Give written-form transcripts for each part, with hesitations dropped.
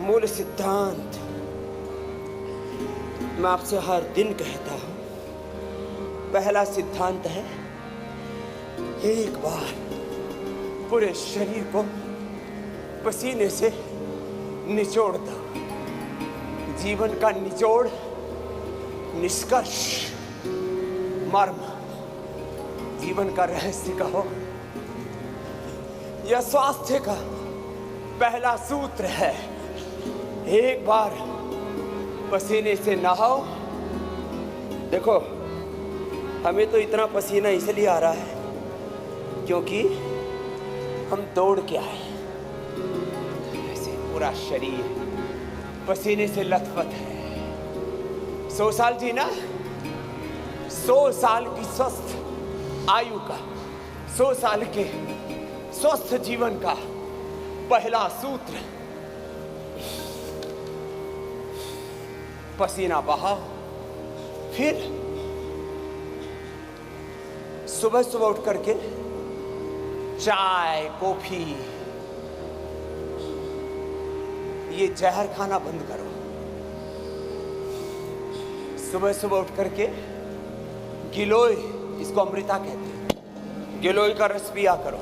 मूल सिद्धांत मैं आपसे हर दिन कहता हूं। पहला सिद्धांत है, एक बार पूरे शरीर को पसीने से निचोड़ दो। जीवन का निचोड़, निष्कर्ष, मर्म, जीवन का रहस्य कहो या स्वास्थ्य का पहला सूत्र है। एक बार पसीने से नहाओ। देखो, हमें तो इतना पसीना इसलिए आ रहा है क्योंकि हम दौड़ के आए। ऐसे पूरा शरीर पसीने से लथपथ है। 100 साल जीना, 100 साल की स्वस्थ आयु का, 100 साल के स्वस्थ जीवन का पहला सूत्र, पसीना बहाओ। फिर सुबह सुबह उठ करके चाय, कॉफी, ये जहर खाना बंद करो। सुबह सुबह उठ करके गिलोय, इसको अमृता कहते हैं, गिलोय का रस पिया करो।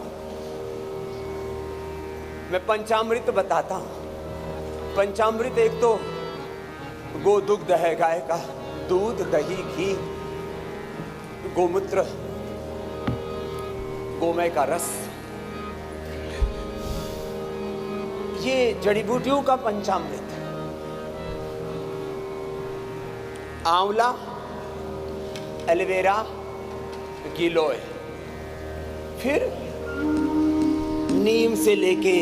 मैं पंचामृत बताता हूं। पंचामृत एक तो गोदुग्ध है, गाय का दूध, दही, घी, गोमूत्र, गोमय का रस, ये जड़ी बूटियों का पंचामृत। आंवला, एलोवेरा, गिलोय। फिर नीम से लेके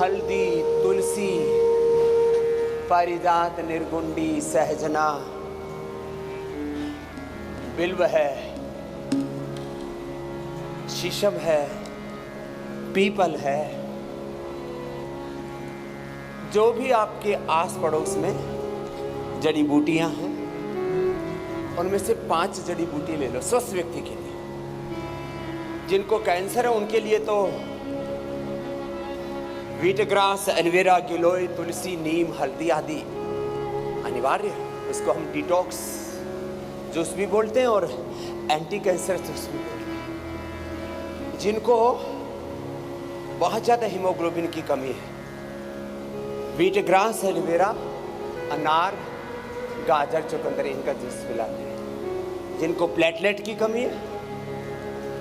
हल्दी, तुलसी, पारिजात, निर्गुंडी, सहजना, बिल्व है, शीशम है, पीपल है। जो भी आपके आस पड़ोस में जड़ी बूटियां हैं, उनमें से 5 जड़ी बूटी ले लो स्वस्थ व्यक्ति के लिए। जिनको कैंसर है उनके लिए तो व्हीटग्रास, एलोवेरा, गिलोय, तुलसी, नीम, हल्दी आदि अनिवार्य है। उसको हम डिटॉक्स जूस भी बोलते हैं और एंटी कैंसर जूस भी बोलते हैं। जिनको बहुत ज़्यादा हीमोग्लोबिन की कमी है, व्हीटग्रास, एलोवेरा, अनार, गाजर, चुकंदर, इनका जूस पिलाते हैं। जिनको प्लेटलेट की कमी है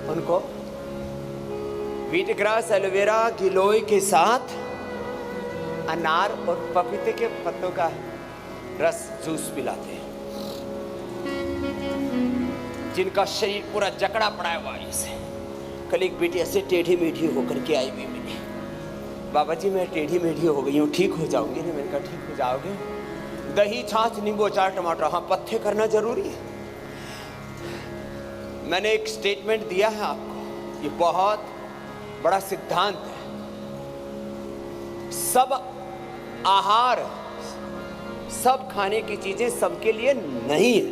उनको व्हीटग्रास, एलोवेरा, गिलोय के साथ अनार और पपीते के पत्तों का रस जूस पिलाते हैं। जिनका शरीर पूरा जकड़ा पड़ा है वायु से। कल एक बेटी ऐसे टेढ़ी मेढ़ी होकर के आई हुई मिली। बाबा जी, मैं टेढ़ी मेढ़ी हो गई हूँ, ठीक हो जाऊंगी ना? मैंने कहा ठीक हो जाओगे। दही, छाछ, नींबू, अचार, टमाटर, हाँ पथ्य करना जरूरी है। मैंने एक स्टेटमेंट दिया है आपको, ये बहुत बड़ा सिद्धांत है। सब आहार, सब खाने की चीजें सबके लिए नहीं है।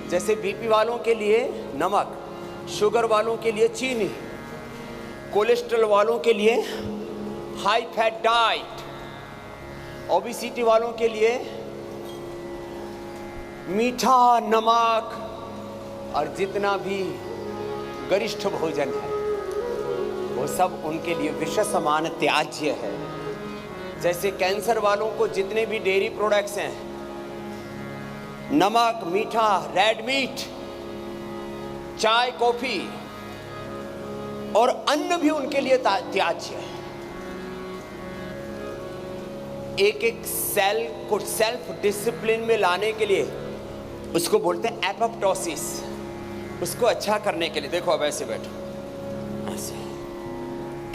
जैसे बीपी वालों के लिए नमक, शुगर वालों के लिए चीनी, कोलेस्ट्रॉल वालों के लिए हाई फैट डाइट, ओबेसिटी वालों के लिए मीठा, नमक और जितना भी गरिष्ठ भोजन है वो सब उनके लिए विष समान त्याज्य है। जैसे कैंसर वालों को जितने भी डेयरी प्रोडक्ट्स हैं, नमक, मीठा, रेड मीट, चाय, कॉफी और अन्न भी उनके लिए त्याज्य है। एक एक सेल को सेल्फ डिसिप्लिन में लाने के लिए उसको बोलते हैं एपोप्टोसिस। उसको अच्छा करने के लिए देखो, अब ऐसे बैठो, ऐसे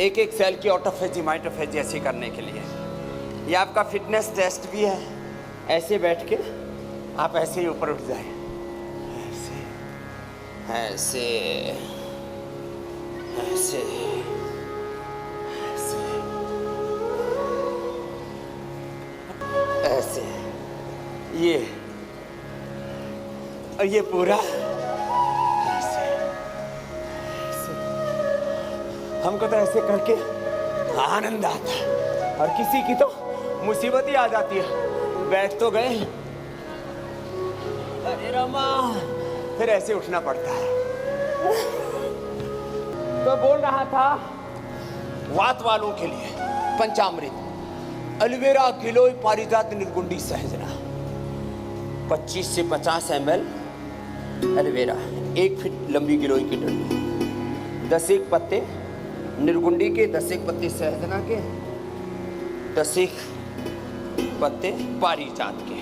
एक एक सेल की ऑटोफेजी, माइटोफेजी ऐसे करने के लिए। ये आपका फिटनेस टेस्ट भी है। ऐसे बैठ के आप ऐसे ही ऊपर उठ जाए, ऐसे ऐसे ऐसे ऐसे ऐसे, ये पूरा ऐसे ऐसे। हमको तो ऐसे करके आनंद आता है और किसी की तो मुसीबत ही आ जाती है। बैठ तो गए, अरे रमा, फिर ऐसे उठना पड़ता है। तो बोल रहा था वात वालों के लिए पंचामृत, एलोवेरा, गिलोय, पारिजात, निर्गुंडी, सहजना। 25 से 50 ml एलोवेरा, 1 फीट लंबी गिलोय की डंडी, 10 एक पत्ते निर्गुंडी के, 10 एक पत्ते सहजना के, 10 एक पत्ते पारिजात के।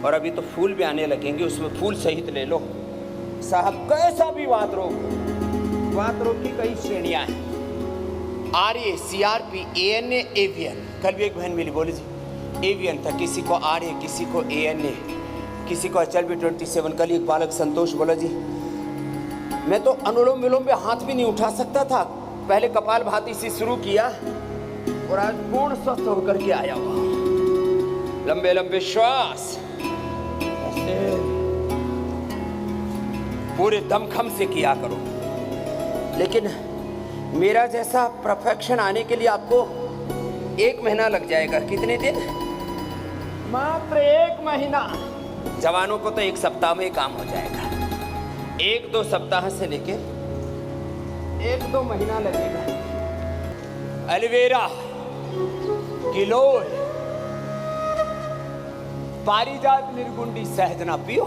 और अभी तो फूल भी आने लगेंगे, उसमें फूल सहित ले लो साहब। कैसा भी वात रोग की कई श्रेणियां हैं। आर्य, CRP, ANA, एवियन। कल भी एक बहन मिली, बोली जी एवियन था, किसी को आर्य, किसी को ANA, किसी को HLB 27। कल एक बालक संतोष बोला जी मैं तो अनुलोम विलोम पे हाथ भी नहीं उठा सकता था, पहले कपालभाति से शुरू किया और आज पूर्ण स्वस्थ होकर के आया हुआ। लंबे लंबे श्वास ऐसे पूरे दमखम से किया करो। लेकिन मेरा जैसा परफेक्शन आने के लिए आपको 1 महीना लग जाएगा। कितने दिन? मात्र 1 महीना। जवानों को तो 1 सप्ताह में काम हो जाएगा। 1-2 सप्ताह से लेके 1-2 महीना लगेगा। एलोवेरा, गिलोय, पारिजात, निर्गुंडी, सहजना पियो।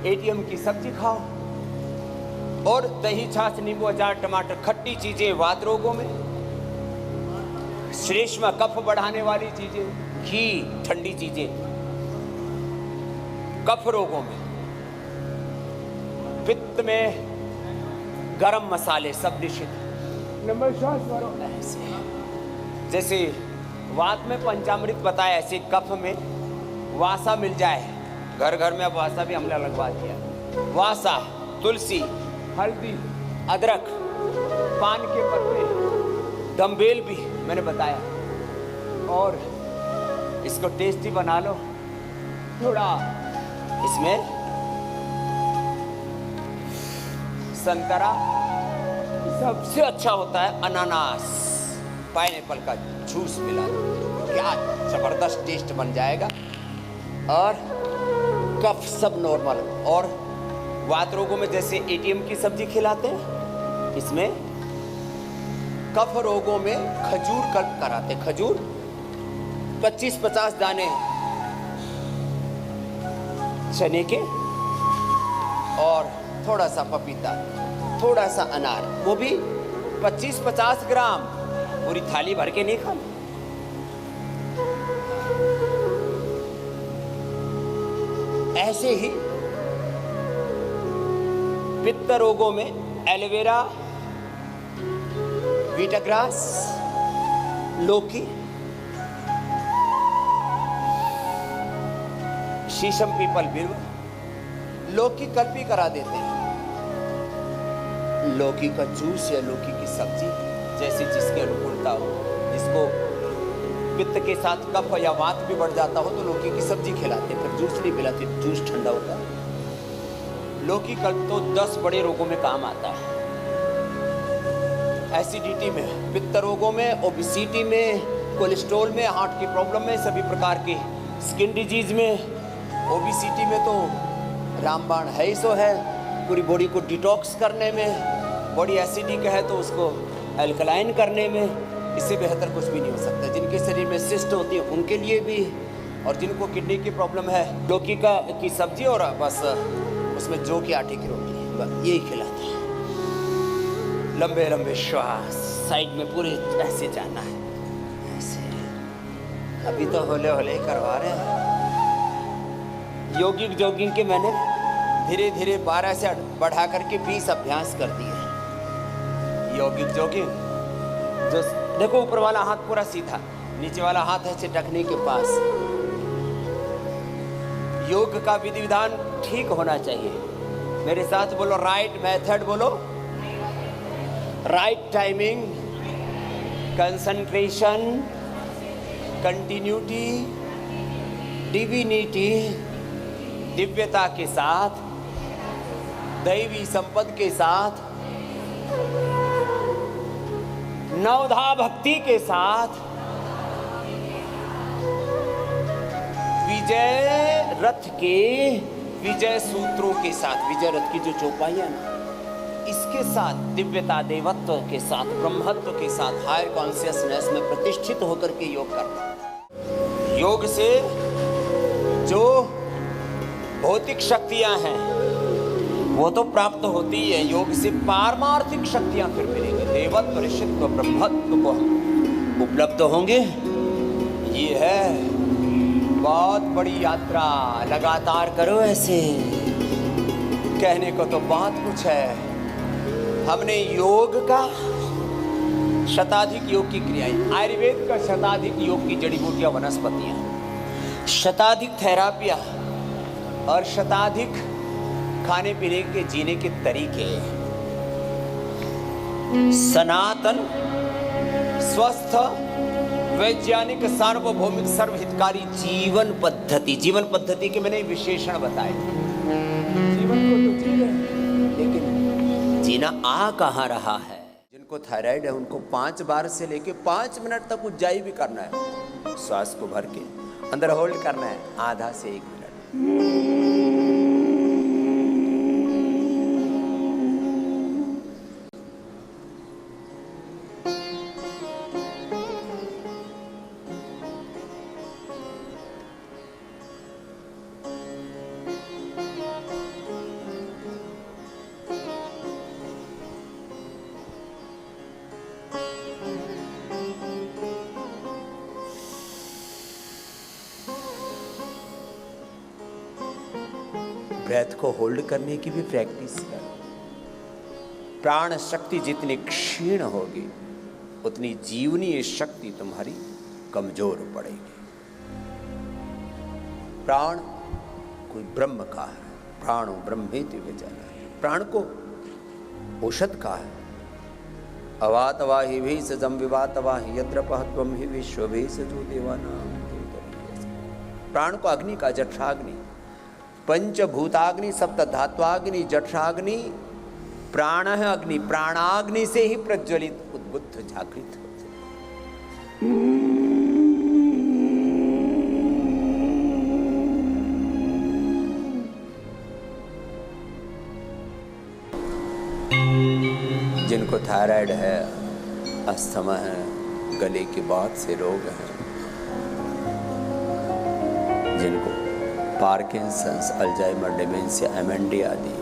ATM की सब्जी खाओ और दही, छाछ, नींबू, अचार, टमाटर, खट्टी चीजें वात रोगों में, श्लेष्मा कफ बढ़ाने वाली चीजें, घी, ठंडी चीजें कफ रोगों में, पित्त में गरम मसाले सब निषिद्ध। नंबर ऐसे जैसे वात में पंचामृत बताया, ऐसे कफ में वासा मिल जाए। घर घर में अब वासा भी हमने लगवा दिया। वासा, तुलसी, हल्दी, अदरक, पान के पत्ते, दम्बेल भी मैंने बताया। और इसको टेस्टी बना लो थोड़ा। इसमें संतरा, सबसे अच्छा होता है अनानास, पाइनएप्पल का जूस मिला दो, क्या जबरदस्त टेस्ट बन जाएगा। और कफ सब नॉर्मल। और वात रोगों में जैसे ATM की सब्जी खिलाते हैं, इसमें कफ रोगों में खजूर कल्प कराते। खजूर 25-50 दाने चने के और थोड़ा सा पपीता, थोड़ा सा अनार, वो भी 25-50 ग्राम, पूरी थाली भर के नहीं खाना। ऐसे ही पित्त रोगों में एलोवेरा, वीटाग्रास, लौकी, शीशम, पीपल, बिल्व, लौकी कल्पी करा देते हैं। लौकी का जूस या लौकी की सब्जी, जैसे जिसके अनुकूलता हो, जिसको पित्त के साथ कफ या वात भी बढ़ जाता हो तो लौकी की सब्जी खिलाते, फिर जूस नहीं पिलाते, जूस ठंडा होता है। लौकी कल्प तो 10 बड़े रोगों में काम आता है। एसिडिटी में, पित्त रोगों में, ओबेसिटी में, कोलेस्ट्रॉल में, हार्ट की प्रॉब्लम में, सभी प्रकार की स्किन डिजीज में, ओबेसिटी में तो रामबाण है ही सो है। पूरी बॉडी को डिटॉक्स करने में, बॉडी एसिडिक है तो उसको एल्कलाइन करने में, इससे बेहतर कुछ भी नहीं हो सकता। जिनके शरीर में सिस्ट होती है उनके लिए भी, और जिनको किडनी की प्रॉब्लम है, लौकी की सब्जी और बस उसमें जौ की आटे की रोटी, बस यही खिलाते हैं। लंबे लंबे श्वास, साइड में पूरे ऐसे जाना है, ऐसे। अभी तो होले होले करवा रहे हैं। योगिक जॉगिंग के मैंने धीरे धीरे 12 से बढ़ा करके 20 अभ्यास कर दिए। योगिक जॉगिंग जो देखो, ऊपर वाला हाथ पूरा सीधा, नीचे वाला हाथ है टखने के पास। योग का विधि विधान ठीक होना चाहिए। मेरे साथ बोलो, राइट मेथड बोलो, right timing, concentration, continuity, divinity, दिव्यता के साथ, दैवी संपद के साथ, नवधा भक्ति के साथ, विजय रथ के विजय सूत्रों के साथ, विजय रथ की जो चौपाइयां ना, इसके साथ दिव्यता, देवत्व के साथ, ब्रह्मत्व के साथ, हायर कॉन्शियसनेस में प्रतिष्ठित होकर के योग करना। योग से जो भौतिक शक्तियां हैं वो तो प्राप्त होती है, योग से पारमार्थिक शक्तियां फिर मिलेंगी, देवत्व, ऋषित्व, ब्रह्मत्व को हम उपलब्ध होंगे। ये है बहुत बड़ी यात्रा, लगातार करो ऐसे। कहने को तो बहुत कुछ है। हमने योग का शताधिक योग की क्रियाएं, आयुर्वेद का शताधिक योग की जड़ी बूटियां, वनस्पतियां, शताधिक थेरापियां और शताधिक खाने पीने के जीने के तरीके, सनातन स्वस्थ वैज्ञानिक सार्वभौमिक सर्वहितकारी जीवन पद्धति। जीवन पद्धति के मैंने विशेषण बताए। जीवन को तो जी रहे, लेकिन जीना आ कहाँ रहा है। जिनको थायराइड है उनको 5 बार से लेके 5 मिनट तक उज्जाई भी करना है। श्वास को भर के अंदर होल्ड करना है आधा से 1 मिनट। ब्रेथ को होल्ड करने की भी प्रैक्टिस करो। प्राण शक्ति जितनी क्षीण होगी उतनी जीवनीय शक्ति तुम्हारी कमजोर पड़ेगी। प्राण कोई ब्रह्म का है, प्राणो ब्रह्मेति विजानाति। प्राण को औषध का है। अवातवाहि भी सजम विवातवाहि यद्रपहत्वम ही विश्वभे सजो देवानां। प्राण को अग्नि का, जठराग्नि, पंचभूताग्नि, सप्त धात्वाग्नि, जठराग्नि, प्राण है अग्नि। प्राणाग्नि से ही प्रज्वलित उद्बुद्ध जागृत होते। जिनको थायराइड है, अस्थमा है, गले की बात से रोग है, जिनको पार्किंसंस, अल्जाइमर, डिमेंशिया, एमएनडी आदि,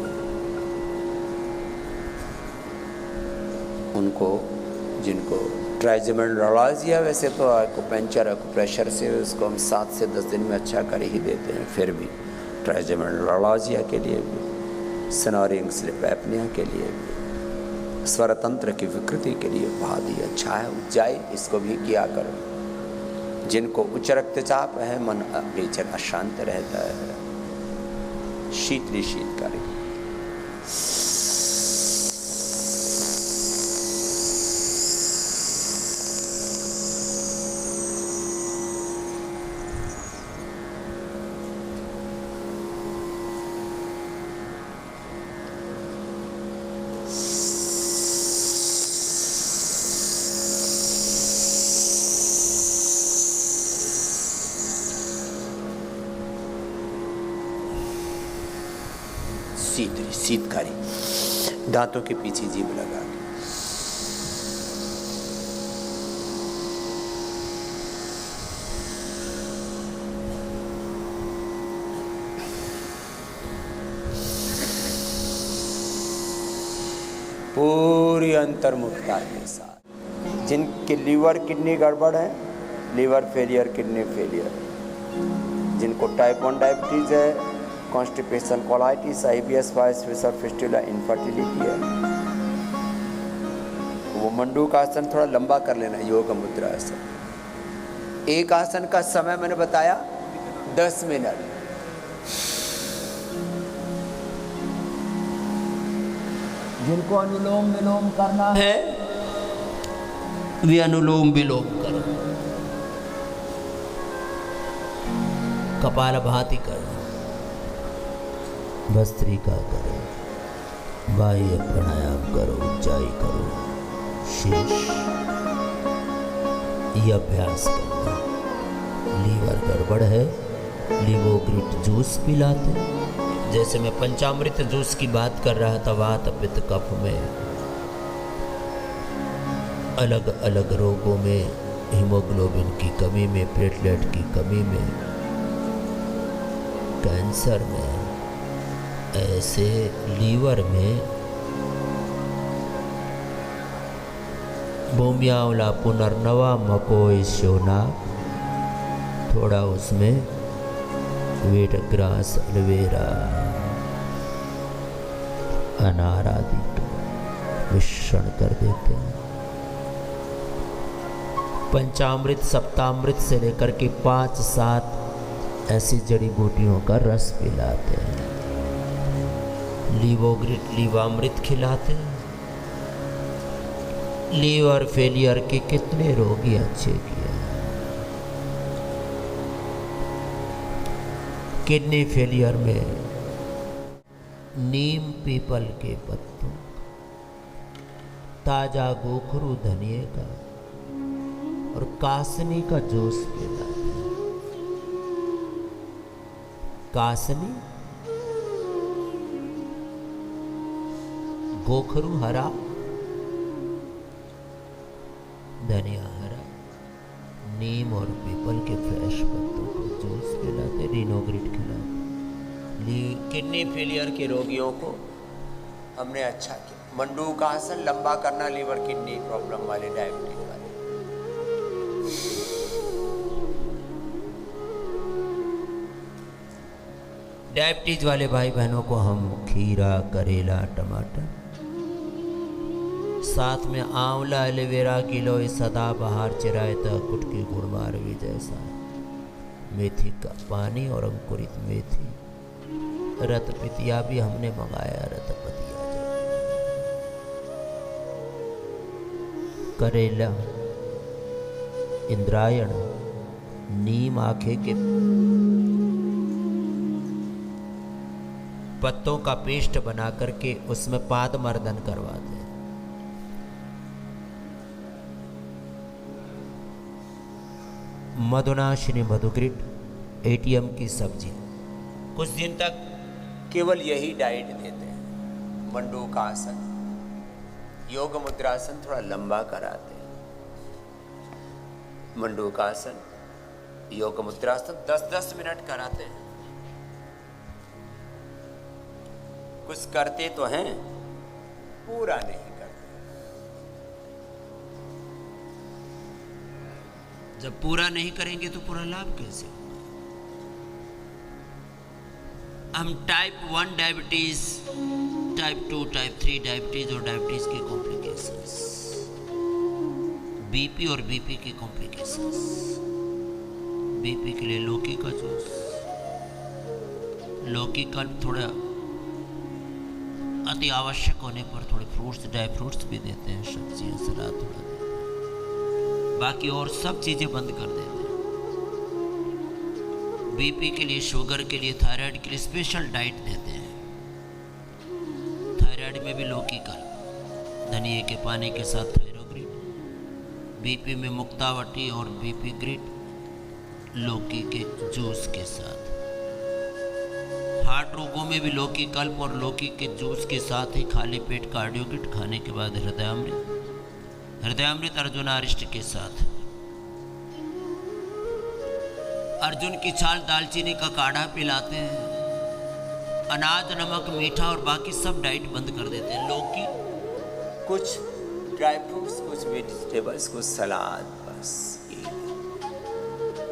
उनको, जिनको ट्राइजेमिनल नेफ्रोलॉजिया, वैसे तो एक्यूपंक्चर, एक्यूप्रेशर से उसको हम 7 से 10 दिन में अच्छा कर ही देते हैं, फिर भी ट्राइजेमिनल नेफ्रोलॉजिया के लिए भी, स्नोरिंग, स्लीप एपनिया के लिए भी, स्वरतंत्र की विकृति के लिए बहुत ही अच्छा है उज्जाई। इसको भी किया करो। जिनको उच्च रक्तचाप है, मन नेचर अशांत रहता है, शीतकारी, शीतकारी, दांतों के पीछे जीभ लगा के। पूरी अंतर्मुखता के साथ। जिनके लीवर किडनी गड़बड़ है, लीवर फेलियर, किडनी फेलियर, जिनको टाइप 1 डायबिटीज है, कॉन्स्टिपेशन, कोलाइटिस, आईबीएस, वाइस फिशर, फिस्टुला, इनफर्टिलिटी है, वो मंडूक आसन थोड़ा लंबा कर लेना, योग मुद्रा आसन। एक आसन का समय मैंने बताया 10 मिनट। जिनको अनुलोम विलोम करना है वे अनुलोम विलोम करो, कपालभाति करो, भस्त्रिका करो, बाह्य प्राणायाम करो, उज्जाई करो, शेष ये अभ्यास करना। लीवर गड़बड़ है, लिवोग्रिट जूस पिलाते हैं। जैसे मैं पंचामृत जूस की बात कर रहा था, वात पित्त कफ में अलग अलग रोगों में, हीमोग्लोबिन की कमी में, प्लेटलेट की कमी में, कैंसर में, ऐसे लीवर में भूमियावला पुनर्नवा मकोई सोना, थोड़ा उसमें वीट ग्रास, एलोवेरा, अनार आदि मिश्रण कर देते हैं। पंचामृत सप्तामृत से लेकर के 5-7 ऐसी जड़ी बूटियों का रस पिलाते हैं। लीवोग्रिट लीवामृत खिलाते हैं। लीवर फेलियर के कितने रोगी अच्छे किए हैं। किडनी फेलियर में नीम पीपल के पत्तों, ताजा गोखरू धनिए का और कासनी का जूस पिलाते हैं। कासनी, गोखरू हरा, धनिया हरा, नीम और पीपल के फ्रेश पत्तों को जूस पिलाते, रिनोग्रिट खिलाते। किडनी फेलियर के रोगियों को हमने अच्छा किया। मंडूकासन लंबा करना, लीवर किडनी प्रॉब्लम वाले, डायबिटीज वाले। डायबिटीज वाले भाई बहनों को हम खीरा, करेला, टमाटर, साथ में आंवला, एलोवेरा किलो, सदाबहार, चिरायता, कुटकी, गुड़मार भी जैसा, मेथी का पानी और अंकुरित मेथी, रतपतिया भी हमने मंगाया, रतपतिया करेला, इंद्रायण, नीम आखे के पत्तों का पेस्ट बना करके उसमें पाद मर्दन करवाते हैं। मधुनाशिनी मधुग्रिट, एटीएम की सब्जी, कुछ दिन तक केवल यही डाइट देते हैं। मंडूकासन, योग मुद्रासन थोड़ा लंबा कराते हैं। मंडूकासन, योग मुद्रासन 10-10 मिनट कराते हैं। कुछ करते तो हैं, पूरा नहीं करते। जब पूरा नहीं करेंगे तो पूरा लाभ कैसे होगा? हम type 1 diabetes, type 2, type 3 diabetes और डायबिटीज के कॉम्प्लिकेशंस, बीपी और बीपी की कॉम्प्लिकेशंस, बीपी के लिए लौकी का जूस, लौकी का थोड़ा अति आवश्यक होने पर थोड़े फ्रूट्स, ड्राई फ्रूट्स भी देते हैं, सब्जियां, सलाद थोड़ा देते हैं, बाकी और सब चीज़ें बंद कर देते हैं। बीपी के लिए, शुगर के लिए, थायराइड के लिए स्पेशल डाइट देते हैं। थायराइड में भी लौकी का, धनिए के पानी के साथ थायरोग्रिट, बीपी में मुक्तावटी और बीपी ग्रिट लौकी के जूस के साथ। हार्ट रोगों में भी लौकी कल्प और लौकी के जूस के साथ ही खाली पेट कार्डियोगिट खाने के बाद हृदयामृत, हृदयामृत अर्जुनारिष्ट के साथ। अर्जुन की छाल दालचीनी का काढ़ा पिलाते हैं। अनाज, नमक, मीठा और बाकी सब डाइट बंद कर देते हैं। लौकी, कुछ ड्राई फ्रूट्स, कुछ वेजिटेबल्स, कुछ सलाद, बस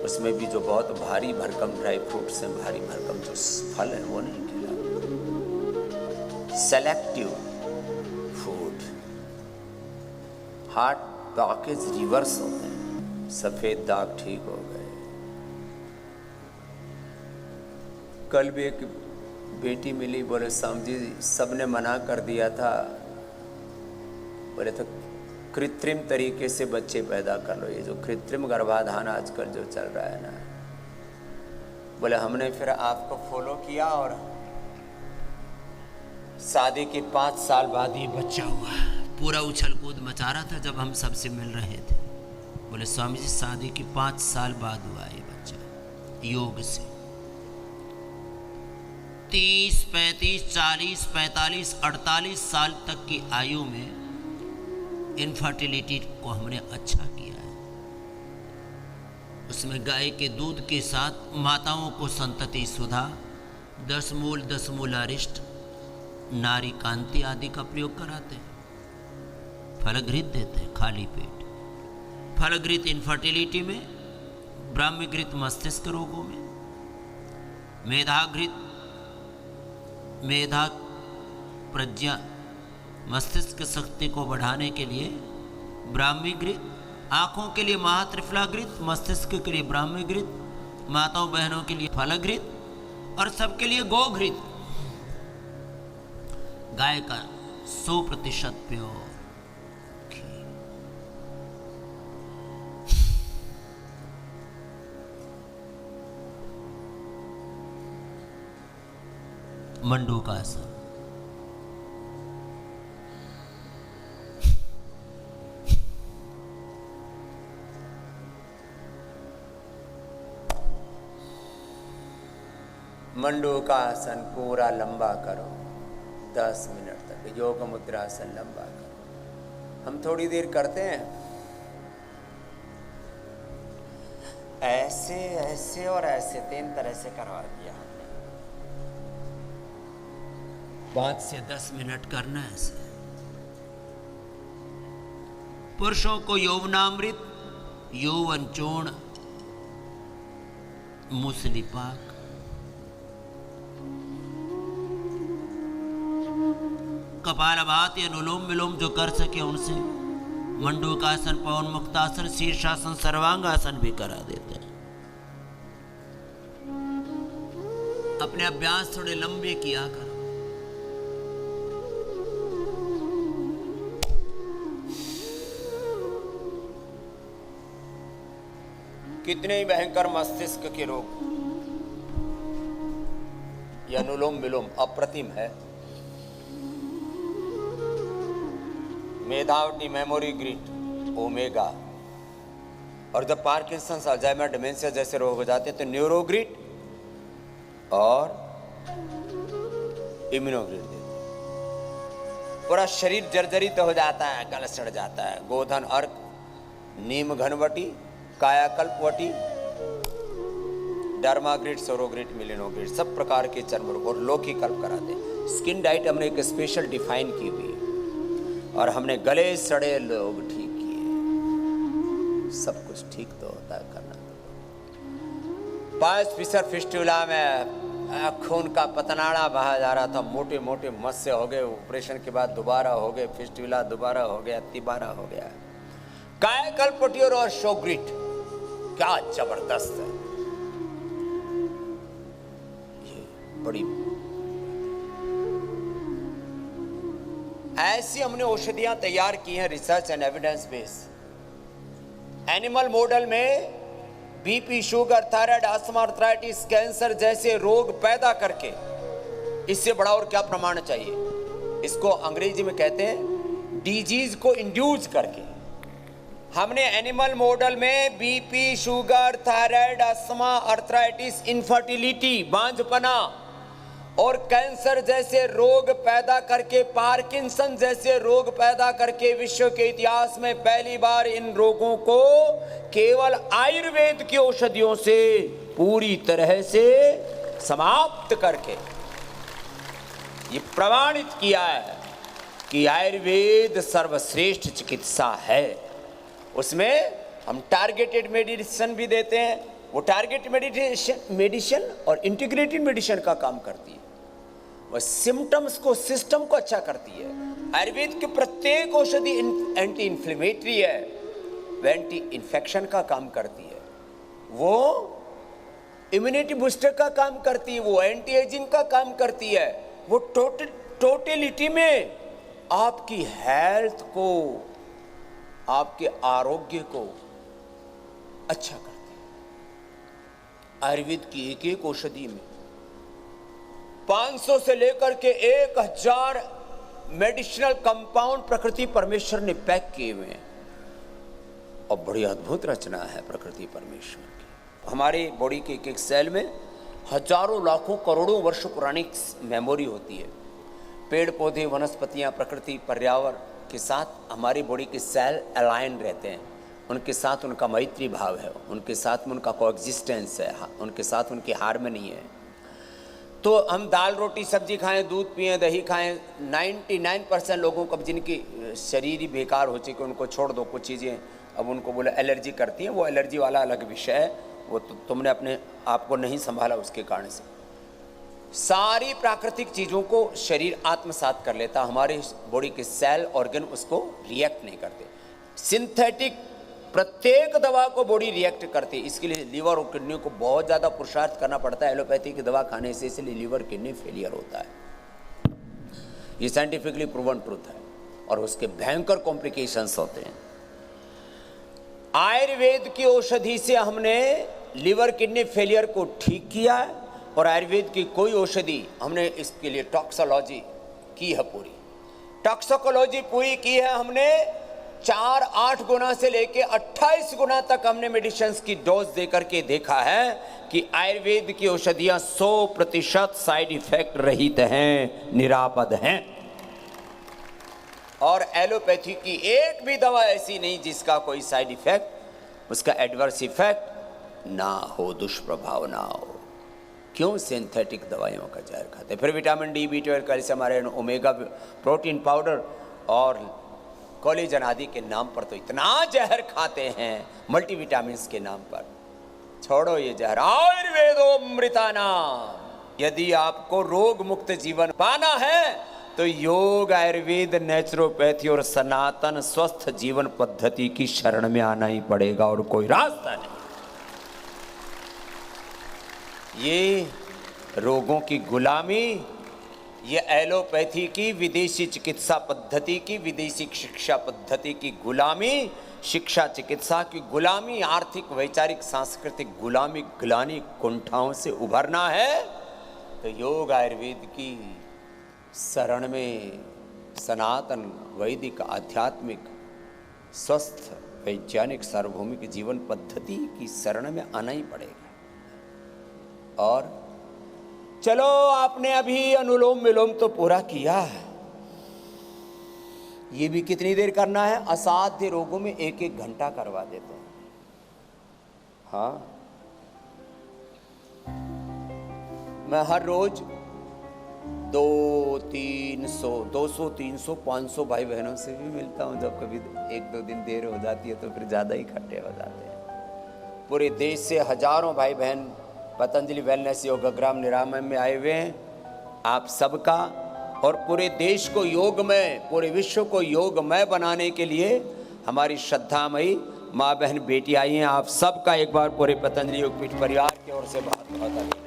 उसमें भी जो बहुत भारी भरकम ड्राई फ्रूट्स हैं, भारी भरकम जो फल है वो नहीं खिला। Selective food, heart blockage reverse होते हैं, सफ़ेद दाग ठीक हो गए। कल भी एक बेटी मिली, बोले स्वामी जी सबने मना कर दिया था, बोले तो कृत्रिम तरीके से बच्चे पैदा कर लो। ये जो कृत्रिम गर्भाधान आजकल जो चल रहा है ना, बोले हमने फिर आपको फॉलो किया और शादी के 5 साल बाद ये बच्चा हुआ। पूरा उछल कूद मचा रहा था जब हम सबसे मिल रहे थे। बोले स्वामी जी शादी के 5 साल बाद हुआ ये बच्चा, योग से। 30, 35, 40, 45, 48 साल तक की आयु में इनफर्टिलिटी को हमने अच्छा किया है। उसमें गाय के दूध के साथ माताओं को संतति सुधा, 10 मूल 10 मूलारिष्ट, नारी कांति आदि का प्रयोग कराते हैं। फलघृत देते हैं खाली पेट। फलघृत इनफर्टिलिटी में, ब्राह्मीघृत मस्तिष्क रोगों में, मेधाघृत मेधा प्रज्ञा मस्तिष्क शक्ति को बढ़ाने के लिए ब्राह्मीघृत, आँखों के लिए महात्रिफलाघृत, मस्तिष्क के लिए ब्राह्मीघृत, माताओं बहनों के लिए फलघृत और सबके लिए गोघृत। गाय का 100% प्योर घी। मंडूकासन, मंडूकासन पूरा लंबा करो, 10 मिनट तक योग मुद्रासन लंबा करो। हम थोड़ी देर करते हैं, ऐसे ऐसे और ऐसे 3 तरह से करवा दिया हमने। 5 से 10 मिनट करना है ऐसे। पुरुषों को यौवनामृत, यौवन चूर्ण, मूसली पाक, कपालभाति, अनुलोम विलोम जो कर सके उनसे, मंडूकासन, पवन मुक्तासन, शीर्षासन, सर्वांगासन भी करा देते हैं। अपने अभ्यास थोड़े लंबे किया करो। कितने ही भयंकर मस्तिष्क के रोग, यह अनुलोम विलोम अप्रतिम है। मेधावटी, मेमोरी ग्रिड, ओमेगा, और जब पार्किंसंस, अल्जाइमर, डिमेंशिया जैसे रोग हो जाते हैं तो न्यूरोग्रिड और इम्यूनोग्रिड देते हैं। पूरा शरीर जर्जरित हो जाता है, गल सड़ जाता है। गोधन अर्क, नीम घनवटी, कायाकल्पवटी, डर्माग्रिड, सोरोग्रिड, मिलिनोग्रिड, सब प्रकार के चर्म रोग और लोकी कल्प कराते हैं। स्किन डाइट हमने एक स्पेशल डिफाइन की हुई है और हमने गले सड़े लोग ठीक किए। सब कुछ ठीक तो होता है, करना तो। 5 फिशर फिस्टुला में खून का पतनाड़ा बहा जा रहा था, मोटे मोटे मस्से हो गए, ऑपरेशन के बाद दोबारा हो गए, फिस्टुला दोबारा हो गया, तिबारा हो गया। कायाकल्पवटी और शोग्रिड क्या जबरदस्त है, ये बड़ी ऐसी हमने औषधियां तैयार की हैं research and evidence base. Animal model में BP, sugar, thyroid, asthma, arthritis, cancer जैसे रोग पैदा करके, इससे बड़ा और क्या प्रमाण चाहिए। इसको अंग्रेजी में कहते हैं डिजीज को इंड्यूस करके। हमने एनिमल मॉडल में BP, sugar, thyroid, asthma, arthritis, infertility, बांझपना और कैंसर जैसे रोग पैदा करके, पार्किंसन जैसे रोग पैदा करके विश्व के इतिहास में पहली बार इन रोगों को केवल आयुर्वेद की औषधियों से पूरी तरह से समाप्त करके ये प्रमाणित किया है कि आयुर्वेद सर्वश्रेष्ठ चिकित्सा है। उसमें हम टारगेटेड मेडिसिन भी देते हैं। वो टारगेटेड मेडिसिन और इंटीग्रेटेड मेडिसिन का काम करती है। वह सिम्टम्स को, सिस्टम को अच्छा करती है। आयुर्वेद की प्रत्येक औषधि एंटी इन्फ्लेमेटरी है, वह एंटी इन्फेक्शन का काम करती है, वो इम्यूनिटी बूस्टर का काम करती है, वो एंटी एजिंग का काम करती है, वो टोटलिटी में आपकी हेल्थ को, आपके आरोग्य को अच्छा करती है। आयुर्वेद की एक एक औषधि में 500 से लेकर के 1000 मेडिसिनल कंपाउंड प्रकृति परमेश्वर ने पैक किए हुए हैं और बड़ी अद्भुत रचना है प्रकृति परमेश्वर की। हमारी बॉडी के एक एक सेल में हजारों लाखों करोड़ों वर्ष पुरानी मेमोरी होती है। पेड़ पौधे, वनस्पतियाँ, प्रकृति, पर्यावरण के साथ हमारी बॉडी के सेल अलाइन रहते हैं, उनके साथ उनका मैत्री भाव है, उनके साथ में उनका कोएग्जिस्टेंस है, उनके साथ उनकी हार्मनी है। तो हम दाल रोटी सब्जी खाएं, दूध पिएं, दही खाएं, 99% लोगों को अब जिनकी शरीर ही बेकार हो चुके उनको छोड़ दो। कुछ चीज़ें अब उनको बोले एलर्जी करती हैं, वो एलर्जी वाला अलग विषय है, वो तुमने अपने आप को नहीं संभाला उसके कारण से। सारी प्राकृतिक चीज़ों को शरीर आत्मसात कर लेता, हमारे बॉडी के सेल ऑर्गन उसको रिएक्ट नहीं करते। सिंथेटिक प्रत्येक दवा को बॉडी रिएक्ट करती है, इसके लिए लीवर और किडनी को बहुत ज़्यादा पुरुषार्थ करना पड़ता है एलोपैथी की दवा खाने से, इसलिए लीवर किडनी फेलियर होता है। ये साइंटिफिकली प्रूवन ट्रूथ है और उसके भयंकर कॉम्प्लिकेशंस होते हैं। आयुर्वेद की औषधि से हमने लीवर किडनी फेलियर को ठीक किया है और आयुर्वेद की कोई औषधि हमने इसके लिए टॉक्सोलॉजी की है, पूरी टॉक्सिकोलॉजी पूरी की है हमने। 4-8 गुना से लेके 28 गुना तक हमने मेडिसिन्स की डोज देकर के देखा है कि आयुर्वेद की औषधियां 100% साइड इफेक्ट रहित हैं, निरापद हैं। और एलोपैथी की एक भी दवा ऐसी नहीं जिसका कोई साइड इफेक्ट, उसका एडवर्स इफेक्ट ना हो, दुष्प्रभाव ना हो। क्यों? सिंथेटिक दवाइयों का जहर खाते। फिर vitamin D, B12, calcium, iron, omega protein powder और कोलेजन आदि के नाम पर तो इतना जहर खाते हैं, मल्टीविटामिन्स के नाम पर। छोड़ो ये जहर, आयुर्वेदोमृतानाम। यदि आपको रोग मुक्त जीवन पाना है तो योग, आयुर्वेद, नेचुरोपैथी और सनातन स्वस्थ जीवन पद्धति की शरण में आना ही पड़ेगा और कोई रास्ता नहीं। ये रोगों की गुलामी, ये एलोपैथी की, विदेशी चिकित्सा पद्धति की, विदेशी शिक्षा पद्धति की गुलामी, शिक्षा चिकित्सा की गुलामी, आर्थिक, वैचारिक, सांस्कृतिक गुलामी, ग्लानि, कुंठाओं से उभरना है तो योग आयुर्वेद की शरण में, सनातन वैदिक आध्यात्मिक स्वस्थ वैज्ञानिक सार्वभौमिक जीवन पद्धति की शरण में आना ही पड़ेगा। और चलो, आपने अभी अनुलोम विलोम तो पूरा किया है, ये भी कितनी देर करना है? असाध्य रोगों में 1-1 घंटा करवा देते हैं। हाँ, मैं हर रोज 200, 300, 500 भाई बहनों से भी मिलता हूँ। जब कभी 1-2 दिन देर हो जाती है तो फिर ज़्यादा ही इकट्ठे हो जाते हैं। पूरे देश से हजारों भाई बहन पतंजलि वेलनेस योगग्राम निरामय में आए हुए हैं। आप सबका और पूरे देश को योगमय, पूरे विश्व को योगमय बनाने के लिए हमारी श्रद्धामयी माँ बहन बेटी आई हैं। आप सबका एक बार पूरे पतंजलि योगपीठ परिवार की ओर से बहुत बहुत अभिनंदन।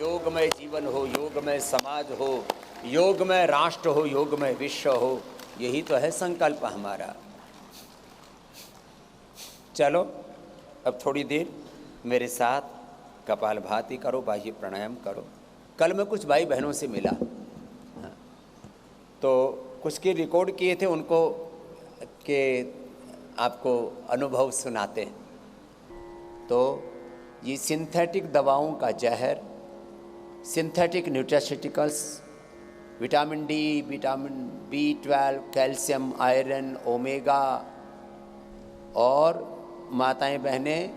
योगमय जीवन हो, योगमय समाज हो, योगमय राष्ट्र हो, योगमय विश्व हो, यही तो है संकल्प हमारा। चलो, अब थोड़ी देर मेरे साथ कपालभाति करो, बाह्य प्राणायाम करो। कल मैं कुछ भाई बहनों से मिला, तो कुछ के रिकॉर्ड किए थे, उनको के आपको अनुभव सुनाते हैं। तो ये सिंथेटिक दवाओं का जहर, synthetic nutraceuticals, vitamin D, vitamin B12, calcium, iron, omega, और माताएं बहनें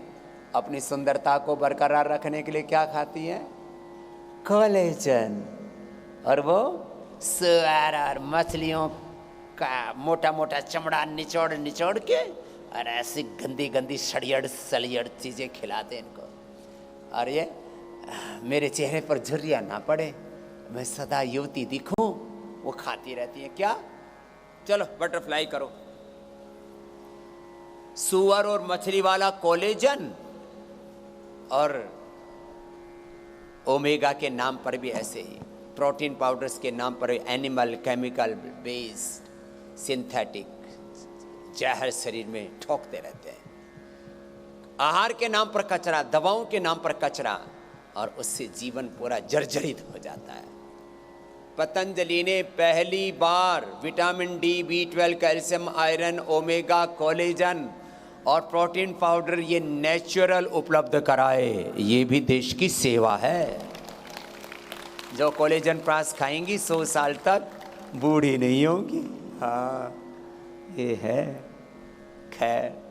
अपनी सुंदरता को बरकरार रखने के लिए क्या खाती हैं? कोलेजन। और वो सुअर और मछलियों का मोटा मोटा चमड़ा निचोड़ निचोड़ के और ऐसी गंदी गंदी सड़ियड़ सलियड़ चीज़ें खिलाते इनको। और ये मेरे चेहरे पर झुर्रियाँ ना पड़े, मैं सदा युवती दिखूं, वो खाती रहती है। क्या? चलो बटरफ्लाई करो। सुअर और मछली वाला कोलेजन और ओमेगा के नाम पर भी ऐसे ही, प्रोटीन पाउडर्स के नाम पर एनिमल केमिकल बेस्ड सिंथेटिक जहर शरीर में ठोकते रहते हैं। आहार के नाम पर कचरा, दवाओं के नाम पर कचरा, और उससे जीवन पूरा जर्जरित हो जाता है। पतंजलि ने पहली बार vitamin D, B12, calcium, iron, omega, collagen और प्रोटीन पाउडर ये नेचुरल उपलब्ध कराए, ये भी देश की सेवा है। जो कोलेजन प्रास खाएंगी 100 साल तक बूढ़ी नहीं होंगी। हाँ, ये है। खैर